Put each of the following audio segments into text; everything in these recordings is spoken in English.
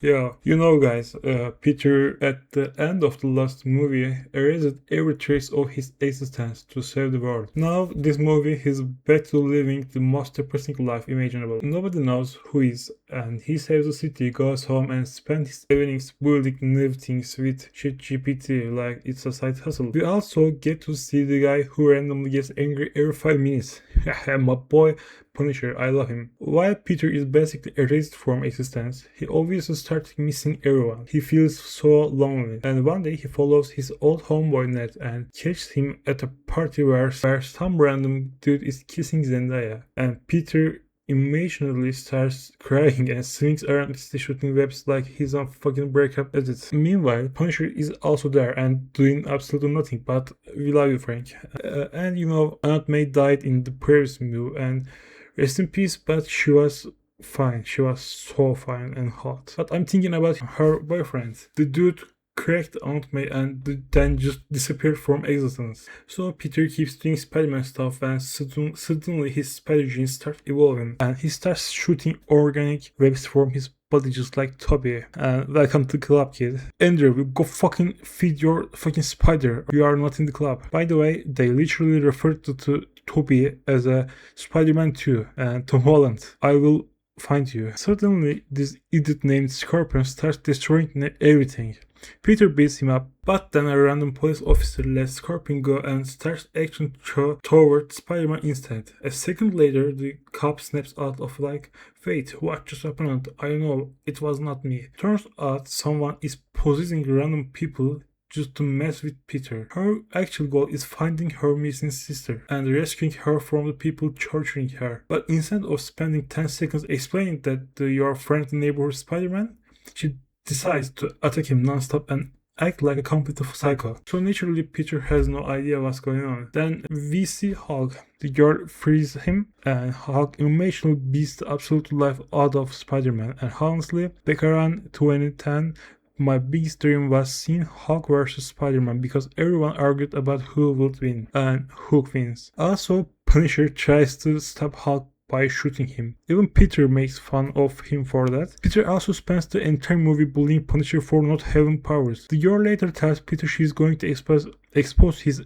Yeah, you know, guys, Peter at the end of the last movie erased every trace of his existence to save the world. Now, this movie he's back to living the most depressing life imaginable. Nobody knows who he is, and he saves the city, goes home, and spends his evenings building new things with ChatGPT like it's a side hustle. We also get to see the guy who randomly gets angry every 5 minutes. My boy Punisher, I love him. While Peter is basically erased from existence, he obviously starts missing everyone. He feels so lonely, and one day he follows his old homeboy Ned and catches him at a party where some random dude is kissing Zendaya, and Peter emotionally starts crying and swings around shooting webs like he's on fucking breakup edit. Meanwhile, Punisher is also there and doing absolutely nothing, but we love you, Frank. And you know, Aunt May died in the previous movie, and rest in peace, but she was fine. She was so fine and hot. But I'm thinking about her boyfriend. The dude cracked Aunt May and then just disappeared from existence. So Peter keeps doing Spider-Man stuff and suddenly his spider genes start evolving and he starts shooting organic webs from his body just like Toby. And welcome to the club, kid. Andrew, go fucking feed your fucking spider. You are not in the club. By the way, they literally referred to Toby as a Spider-Man 2 and Tom Holland. I will find you. Suddenly, this idiot named Scorpion starts destroying everything. Peter beats him up, but then a random police officer lets Scorpion go and starts action toward Spider-Man instead. A second later, the cop snaps out of like, wait, what just happened? I know, it was not me. Turns out someone is possessing random people just to mess with Peter. Her actual goal is finding her missing sister and rescuing her from the people torturing her. But instead of spending 10 seconds explaining that your friend neighborhood Spider-Man, she decides to attack him non-stop and act like a complete psycho. So naturally Peter has no idea what's going on. Then we see Hulk. The girl frees him and Hulk emotionally beats the absolute life out of Spider-Man. And honestly, back around 2010, my biggest dream was seeing Hulk vs Spider-Man because everyone argued about who would win, and Hulk wins. Also, Punisher tries to stop Hulk by shooting him. Even Peter makes fun of him for that. Peter also spends the entire movie bullying Punisher for not having powers. The girl later tells Peter she's going to expose his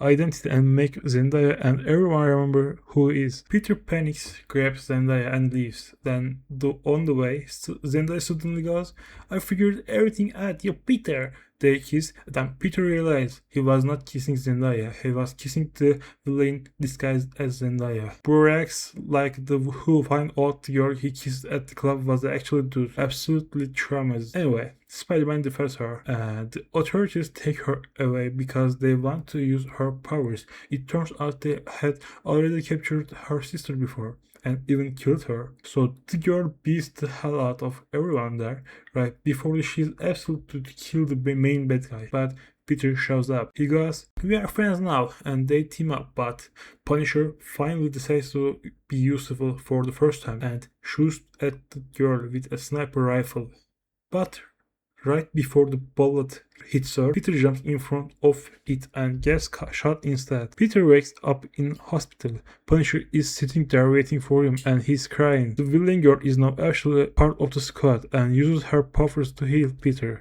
identity and make Zendaya and everyone remember who he is. Peter panics, grabs Zendaya and leaves. Then on the way, Zendaya suddenly goes, I figured everything out, you Peter. They kiss, then Peter realized he was not kissing Zendaya, he was kissing the villain disguised as Zendaya. Borax, like the who find out the girl he kissed at the club was actually dude, absolutely traumatized. Anyway, Spider-Man defends her, and the authorities take her away because they want to use her powers. It turns out they had already captured her sister before and even killed her. So the girl beats the hell out of everyone there right before she's able to kill the main bad guy. But Peter shows up. He goes, we are friends now, and they team up, but Punisher finally decides to be useful for the first time and shoots at the girl with a sniper rifle. But right before the bullet hits her, Peter jumps in front of it and gets shot instead. Peter wakes up in hospital. Punisher is sitting there waiting for him and he's crying. The villain girl is now actually part of the squad and uses her powers to heal Peter.